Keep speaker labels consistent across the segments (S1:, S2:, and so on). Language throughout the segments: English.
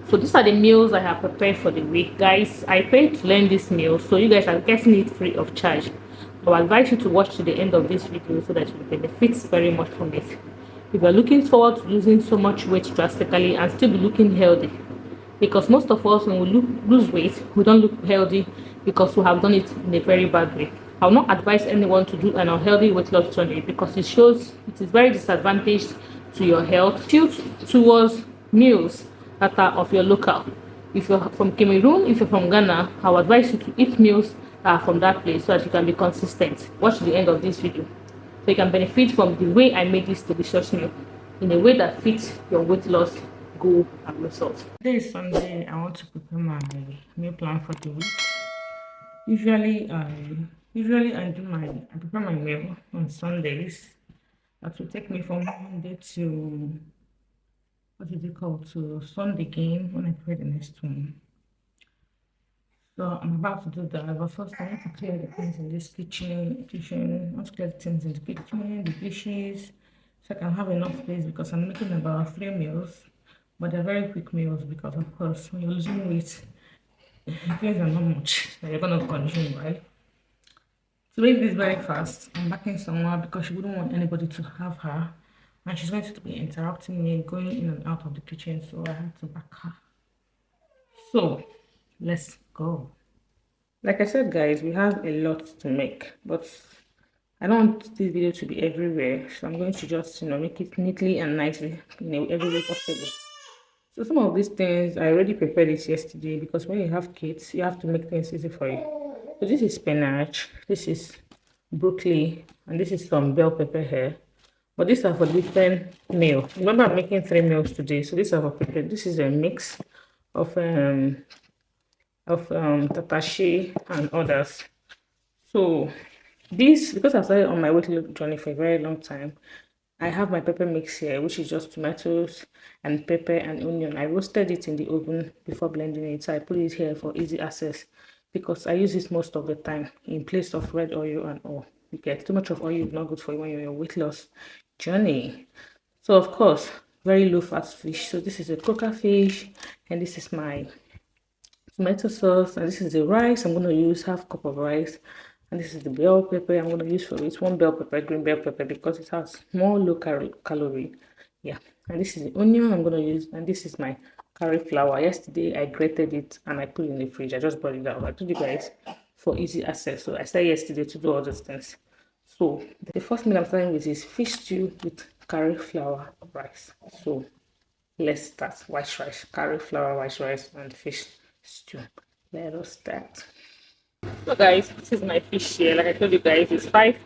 S1: So these are the meals I have prepared for the week, guys. I paid to learn this meal, so you guys are getting it free of charge. I will advise you to watch to the end of this video so that you benefit very much from it. If you're looking forward to losing so much weight drastically and still be looking healthy, because most of us when we lose weight, we don't look healthy because we have done it in a very bad way. I will not advise anyone to do an unhealthy weight loss journey because it shows it is very disadvantaged to your health. Tilt towards meals that are of your local. If you're from Cameroon, if you're from Ghana, I would advise you to eat meals that are from that place so that you can be consistent. Watch the end of this video so you can benefit from the way I made this delicious meal in a way that fits your weight loss goal and results. Today is Sunday. I want to prepare my meal plan for the week. Usually I prepare my meal on Sundays. That will take me from Monday to to Sunday again when I prepare the next one. So I'm about to do that, but first I need to clear the things in this kitchen. I want to clear the things in the kitchen, the dishes, so I can have enough space because I'm making about 3 meals, but they're very quick meals because of course when you're losing weight, things are not much that you're gonna consume, right? To make this very fast, I'm backing somewhere because she wouldn't want anybody to have her, and she's going to be interrupting me going in and out of the kitchen, so I had to back her. So let's go. Like I said, guys, we have a lot to make, but I don't want this video to be everywhere, so I'm going to just make it neatly and nicely in every way possible. So some of these things I already prepared it yesterday because when you have kids, you have to make things easy for you. So this is spinach, this is broccoli, and this is some bell pepper here. But these are for different meals. Remember, I'm making 3 meals today, so these are for prepared. This is a mix of tatashi and others. So this, because I've started on my weight loss journey for a very long time, I have my pepper mix here, which is just tomatoes and pepper and onion. I roasted it in the oven before blending it, so I put it here for easy access because I use this most of the time in place of red oil and oil. You get too much of oil is not good for you when you're on your weight loss journey. So of course, very low fat fish. So this is a croaker fish, and this is my tomato sauce, and this is the rice. I'm going to use half cup of rice, and this is the bell pepper I'm going to use for it. 1 bell pepper, green bell pepper, because it has more low calorie. Yeah, and this is the onion I'm going to use, and this is my curry flour. Yesterday I grated it and I put it in the fridge. I just brought it out. I told you guys for easy access, so I started yesterday to do all those things. So the first meal I'm starting with is fish stew with curry flour rice. So let's start. White rice, curry flour, white rice, and fish stew. Let us start. So guys, this is my fish here. Like I told you guys, it's five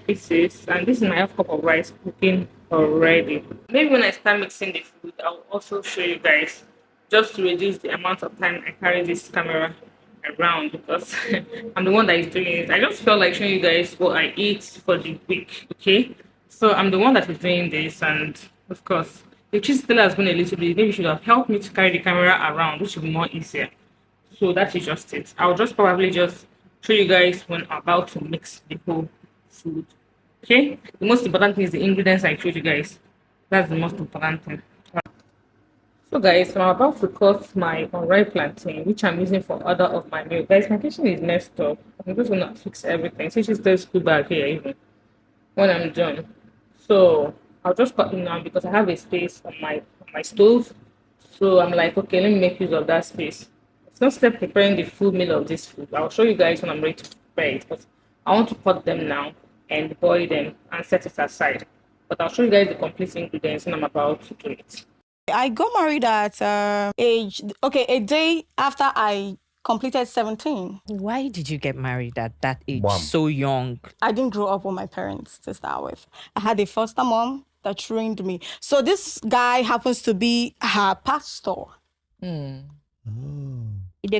S1: pieces, and this is my half cup of rice cooking already. Maybe when I start mixing the food, I'll also show you guys, just to reduce the amount of time I carry this camera around because I'm the one that is doing it. I just felt like showing you guys what I eat for the week. Okay, so I'm the one that is doing this, and of course the cheese teller has been a little bit, maybe you should have helped me to carry the camera around, which would be more easier. So that is just it. I'll just probably just show you guys when I'm about to mix the whole food. Okay, the most important thing is the ingredients I showed you guys. That's the most important thing. So guys, so I'm about to cut my unripe plantain, which I'm using for other of my meal. Guys, my kitchen is messed up. I'm just gonna fix everything. See, she's still school back here even when I'm done. So I'll just cut it now because I have a space on my stove. So I'm like, okay, let me make use of that space. It's not step preparing the full meal of this food. I'll show you guys when I'm ready to prepare it, but I want to cut them now and boil them and set it aside. But I'll show you guys the complete ingredients when I'm about to do it.
S2: I got married at a day after I completed 17.
S3: Why did you get married at that age,
S4: Wow.
S3: so young?
S2: I didn't grow up with my parents to start with. I had a foster mom that trained me. So this guy happens to be her pastor.
S3: They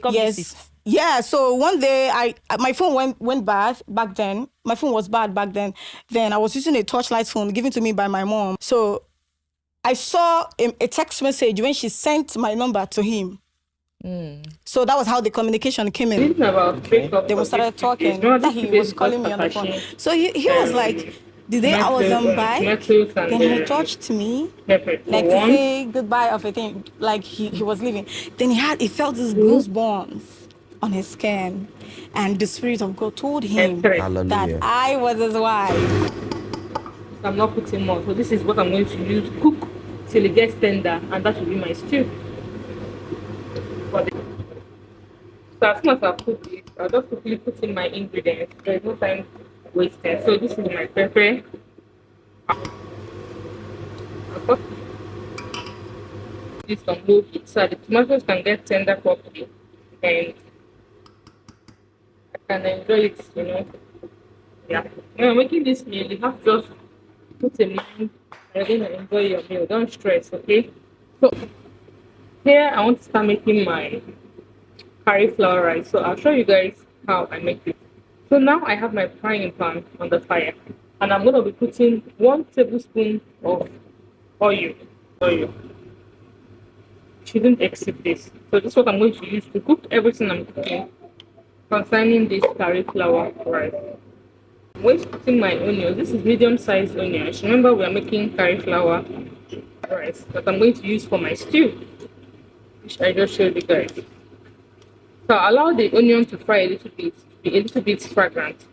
S3: come visit.
S2: Yeah, so one day my phone went bad back then. My phone was bad back then. Then I was using a torchlight phone given to me by my mom. So I saw a text message when she sent my number to him. So that was how the communication came in.
S1: About
S2: Then we started talking. That he was calling me on the phone. So he was like, The day I was on bike,
S1: tomatoes and
S2: then he touched me,
S1: pepper. So
S2: like to
S1: one,
S2: say goodbye of a thing, like he was leaving. Then he felt these goosebumps on his skin, and the Spirit of God told
S1: and
S2: him
S1: three.
S2: that I was his wife.
S1: I'm not putting more. So this is what I'm going to use. Cook till it gets tender, and that will be my stew. So as soon as I put this, I'll just quickly put in my ingredients. There's no time wasted. So this is my pepper. I'll put this on low heat so the tomatoes can get tender properly, and I can enjoy it. Yeah. When you're making this meal, you have to just put in mind that you're going to enjoy your meal. Don't stress, okay? So here I want to start making my curry flour rice. So I'll show you guys how I make it. So now I have my frying pan on the fire, and I'm going to be putting 1 tablespoon of oil. Oil shouldn't exceed this. So this is what I'm going to use to cook everything I'm cooking concerning this curry flour rice. I'm going to put in my onions. This is medium-sized onions. Remember, we are making curry flour rice that I'm going to use for my stew, which I just showed you guys. So allow the onion to fry a little bit, to be a little bit fragrant.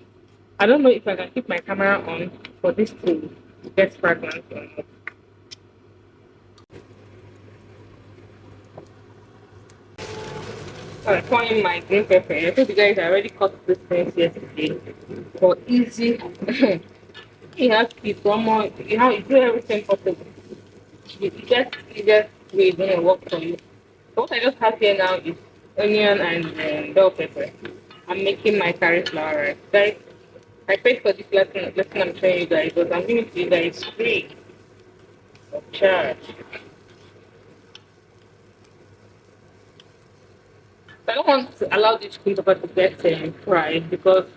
S1: I don't know if I can keep my camera on for this to get fragrant or not. Alright, pour in my green pepper. I told you guys I already cut this things yesterday for easy. You have to keep one more. You do everything possible. You just way it's gonna work for you. So what I just have here now is onion and bell pepper. I'm making my curry flour rice. Guys, I paid for this lesson I'm showing you guys, but I'm giving it to you guys free of charge. So I don't want to allow this chicken pepper to get fried because I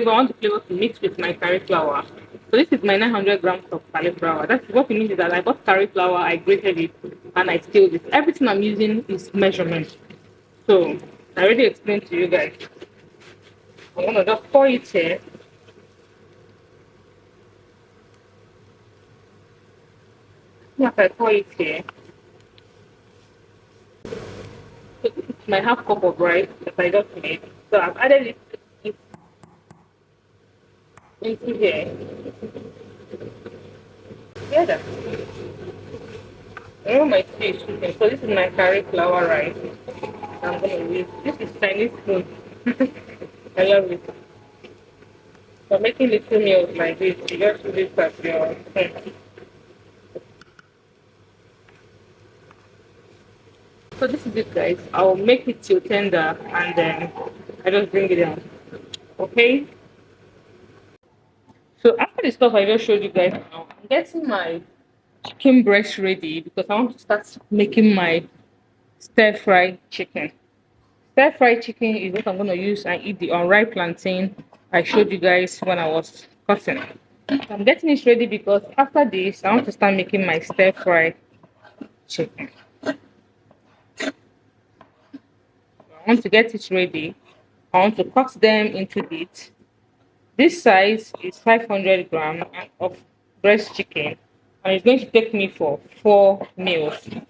S1: want the flavor to mix with my curry flour. So this is my 900 grams of curry flour. That's what it means is that I bought curry flour, I grated it, and I stilled it. Everything I'm using is measurement. So I already explained to you guys. I'm gonna just pour it here. After I pour it here, so this is my half cup of rice that I just made. So I've added it into here together. I know my fish. Okay, so this is my curry flour rice. I'm gonna use this is Chinese food. I love it. For making little meals like this, you just do this at your So this is it guys. I'll make it till tender and then I just bring it down. Okay? So after the stuff I just showed you guys now, I'm getting my chicken breast ready because I want to start making my stir-fried chicken. Stir-fried chicken is what I'm going to use and eat the unripe plantain I showed you guys when I was cutting. So I'm getting it ready because after this, I want to start making my stir-fried chicken. I want to get it ready. I want to cut them into bits. This size is 500 grams of breast chicken, and it's going to take me for 4 meals. It's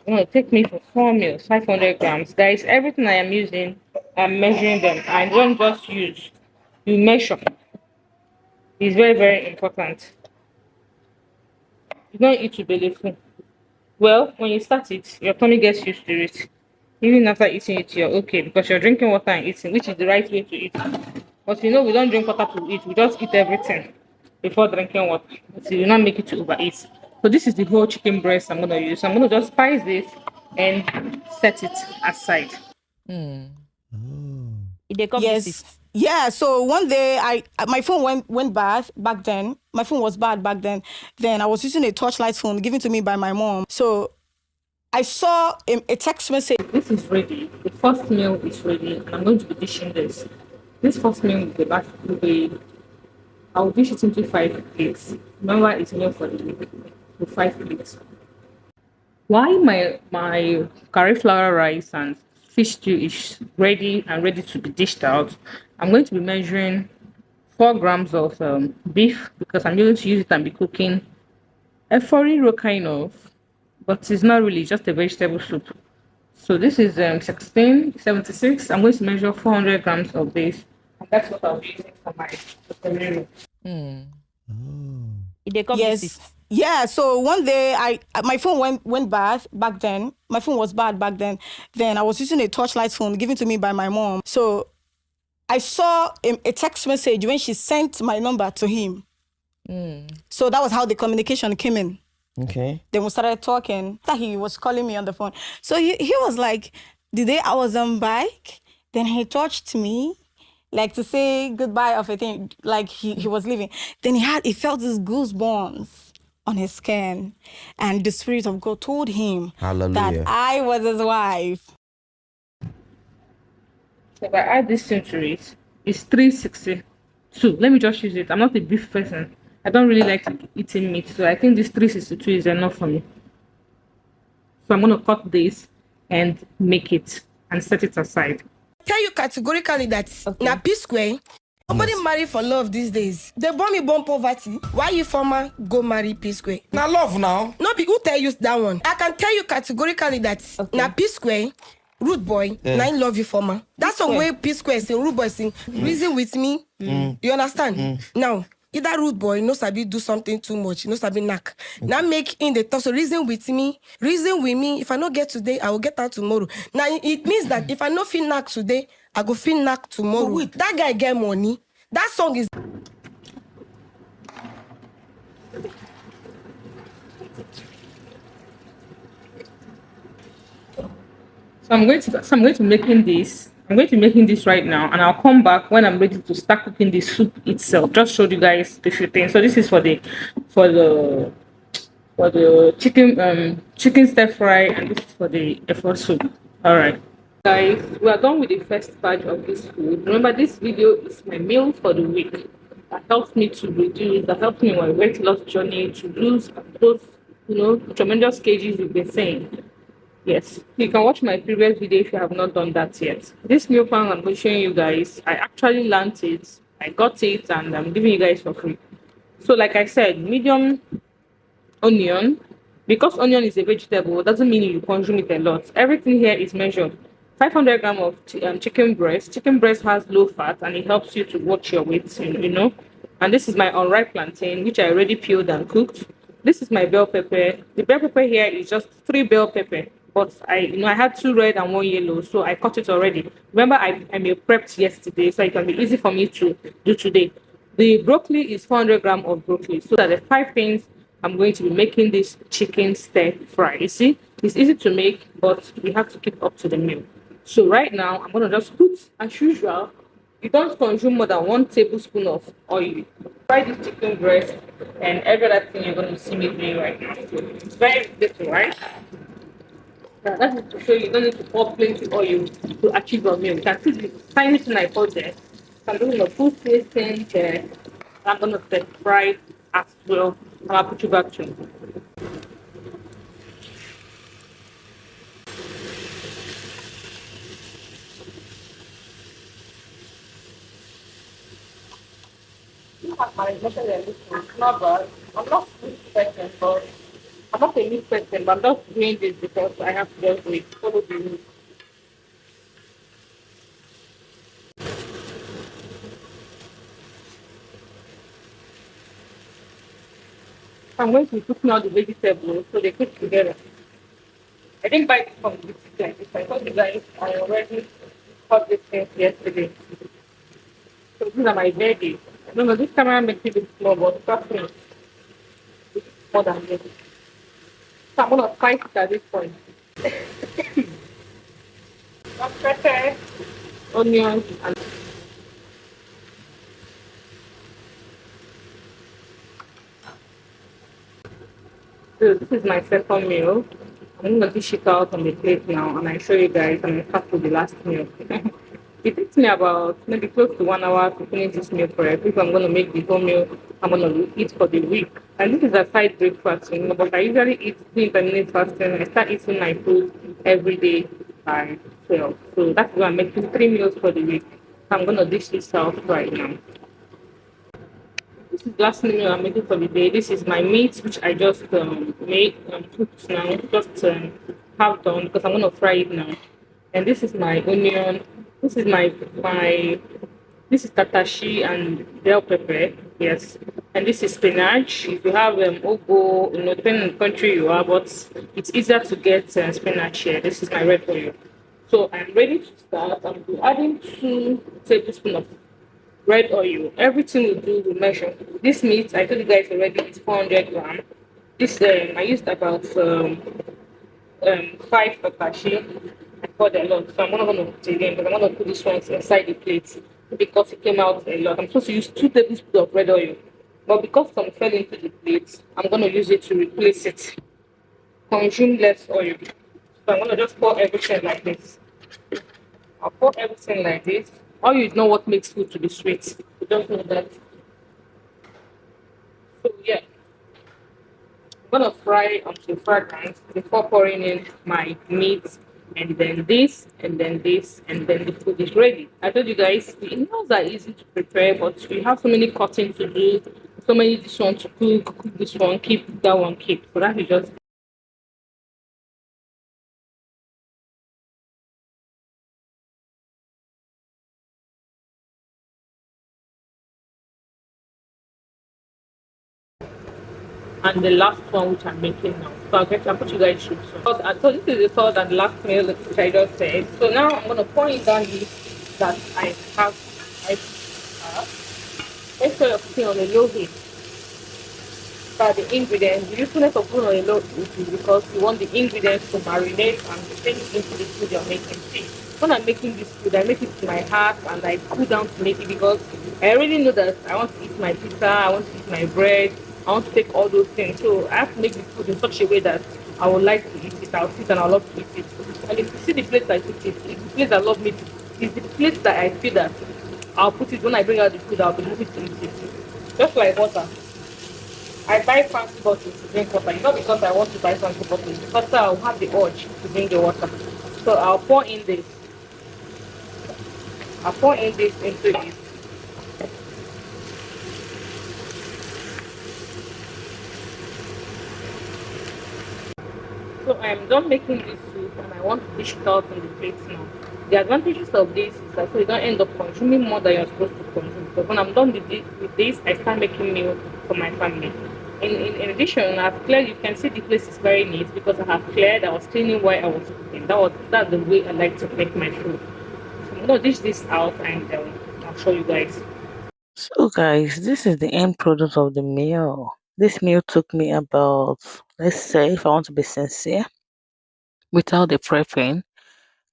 S1: going to take me for 4 meals, 500 grams. Guys, everything I am using, I'm measuring them. I don't just use, you measure. It's very, very important. You don't eat to be full. Well, when you start it, your tummy gets used to it. Even after eating it, you're okay because you're drinking water and eating, which is the right way to eat. But we don't drink water to eat, we just eat everything before drinking water. So you not make it to overeat. So this is the whole chicken breast I'm gonna use. I'm gonna just spice this and set it aside.
S3: They come
S2: Yes. Yeah. So one day my phone went bad back then. My phone was bad back then. Then I was using a torchlight phone given to me by my mom. So I saw a text message.
S1: This is ready. The first meal is ready, and I'm going to be dishing this. This first meal will be I'll dish it into 5 plates. Remember, it's meal for the week. So 5 plates. While my curry flour rice and fish stew is ready and ready to be dished out, I'm going to be measuring 4 grams of beef because I'm going to use it and be cooking a foriro kind of, but it's not really just a vegetable soup. So this is 1676. I'm going to measure 400 grams of this, and that's what I'll be using for my foriro.
S3: They come
S2: Yes.
S3: visit.
S2: Yeah. So one day my phone went bad back then. My phone was bad back then. Then I was using a torchlight phone given to me by my mom. So I saw a text message when she sent my number to him. So that was how the communication came in.
S4: Okay.
S2: Then we started talking. He was calling me on the phone. So he was like, the day I was on bike, then he touched me, like to say goodbye of a thing, like he was leaving. Then he felt these goosebumps on his skin. And the Spirit of God told him
S4: Hallelujah.
S2: that I was his wife.
S1: So if I add this into it, it's 362. Let me just use it. I'm not a beef person. I don't really like eating meat, so I think this 362 is enough for me. So I'm going to cut this and make it and set it aside.
S5: Tell you categorically that na P square. Nobody marry for love these days. They born me born poverty. Why you former go marry P square?
S4: Now love now.
S5: No be who tell you that one. I can tell you categorically that na P square. Rude boy,
S4: Yeah.
S5: na him love you former. That's the way P square sing. Rude boy sing. Reason with me. You understand? Now, either rude boy no sabi do something too much, no sabi knack. Now make in the talk. So reason with me. Reason with me. If I not get today, I will get out tomorrow. Now it means that if I not feel knack today, I go feel knack tomorrow. That guy get money. That song is.
S1: So I'm going to making this. I'm going to be making this right now, and I'll come back when I'm ready to start cooking the soup itself. Just showed you guys the few things. So this is for the chicken stir fry, and this is for the effort soup. All right, guys, we are done with the first batch of this food. Remember, this video is my meal for the week. That helps me to reduce. That helps me in my weight loss journey to lose those tremendous kgs you've been saying. Yes, you can watch my previous video if you have not done that yet. This meal plan I'm going to show you guys, I actually learned it, I got it, and I'm giving you guys for free. So like I said, medium onion. Because onion is a vegetable, doesn't mean you consume it a lot. Everything here is measured. 500 grams of chicken breast. Chicken breast has low fat and it helps you to watch your weight, And this is my unripe plantain, which I already peeled and cooked. This is my bell pepper. The bell pepper here is just 3 bell pepper, but I had 2 red and 1 yellow, so I cut it already. Remember, I meal prepped yesterday, so it can be easy for me to do today. The broccoli is 400 grams of broccoli. So that the 5 things I'm going to be making this chicken stir fry. You see, it's easy to make, but we have to keep up to the meal. So right now, I'm gonna just put, as usual, you don't consume more than 1 tablespoon of oil. Fry this chicken breast and every other thing you're going to see me doing right now. So it's very little, right? Now, that is to show you don't need to pour plenty oil to achieve your meal. You can see the tiny thing I put there. So I'm going to put this thing there. I'm going to set fry as well. And I'll put you back to it. It's not bad. I'm not a meat person, but I'm just doing this because I have to just do it. Follow the rules. I'm going to be cooking all the vegetables so they cook together. I didn't buy this from the boutique like this. I told you guys I already cut this thing yesterday. So these are my veggies. No, this camera makes it look small, but trust me, it's more than this. So I'm gonna slice it at this point. Some pepper, onions, and so this is my second meal. I'm gonna dish it out on the plate now, and I show you guys, and I start with the last meal. It takes me about maybe close to 1 hour to finish this meal correct. If I'm gonna make the whole meal, I'm gonna eat for the week. And this is a side breakfast, but I usually eat intermittent fasting. I start eating my food every day by 12. So that's why I'm making 3 meals for the week. I'm gonna dish this out right now. this is the last meal I'm making for the day. This is my meat, which I just made cooked now, just half done because I'm gonna fry it now. And this is my onion. This is my this is tatashi and bell pepper. Yes, and this is spinach. If you have ogo, depending on the country you are, but it's easier to get spinach here. This is my red oil. So I'm ready to start. I'm adding 2 tablespoons of red oil. Everything we do, we measure. This meat, I told you guys already, is 400 grams. This I used about 5 kakashi. I poured a lot, so I'm not going to put it again, but I'm going to put this one inside the plate because it came out a lot. I'm supposed to use 2 tablespoons of red oil, but because some fell into the plate, I'm going to use it to replace it. Consume less oil. So I'm going to just pour everything like this. I'll pour everything like this. Oil is not what makes food to be sweet. You don't know that. So yeah, I'm gonna fry until fragrant before pouring in my meat, and then this, and then this, and then the food is ready. I told you guys the meals are easy to prepare, but we have so many cutting to do, so many this one to cook this one, keep that one, keep. So that is just. And the last one which I'm making now. So I'll put you guys through. So this is the third and last meal which I just said. So now I'm gonna pour it down this that I have. Make sure you're putting on a low heat. But the ingredients, the usefulness of putting on a low heat is because you want the ingredients to marinate and change into the food you're making. See, when I'm making this food, I make it to my heart and I cool down to make it because I already know that I want to eat my pizza, I want to eat my bread, I want to take all those things. So I have to make the food in such a way that I would like to eat it, I'll sit and I'll love to eat it. And if you see the place I put it, it's the place I love me to. It's the place that I feel that I'll put it when I bring out the food, I'll be happy to eat it. Just like water. I buy fancy bottles to drink water. It's not because I want to buy fancy bottles, because I'll have the urge to drink the water. So I'll pour in this. I'll pour in this into it. So I am done making this soup and I want to dish it out on the plate now. The advantages of this is that so you don't end up consuming more than you're supposed to consume. Because when I'm done with this, I start making meal for my family. In addition, I've cleared. You can see the place is very neat because I have cleared. I was cleaning while I was cooking. That's the way I like to make my food. So I'm gonna dish this out and I'll show you guys. So guys, this is the end product of the meal. This meal took me about, let's say, if I want to be sincere, without the prepping,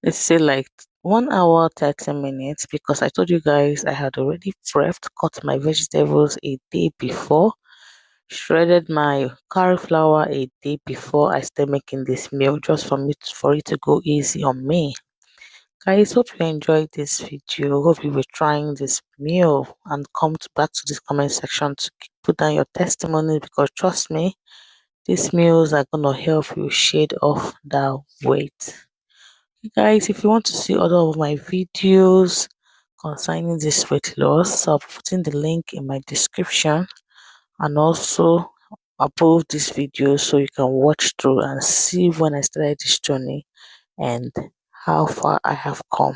S1: let's say like 1 hour 30 minutes because I told you guys I had already prepped, cut my vegetables a day before, shredded my curry flour a day before I started making this meal just for it to go easy on me. Guys, hope you enjoyed this video. Hope you were trying this meal and back to this comment section to put down your testimony because trust me, these meals are gonna help you shade off that weight. Guys, if you want to see other of my videos concerning this weight loss, I'll be putting the link in my description and also above this video so you can watch through and see when I started this journey and how far I have come.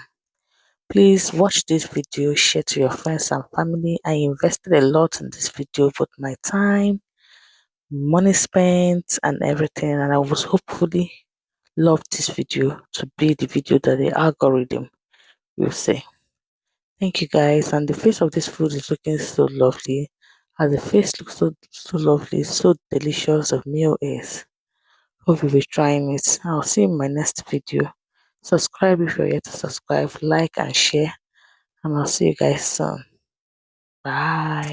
S1: Please watch this video, share to your friends and family. I invested a lot in this video, both my time, money spent and everything, and I was hopefully love this video to be the video that the algorithm will say. Thank you guys, and the face of this food is looking so lovely. As the face looks so lovely, so delicious the meal is. Hope you'll be trying it. I'll see you in my next video. Subscribe if you're yet to subscribe, like and share, and I'll see you guys soon. Bye.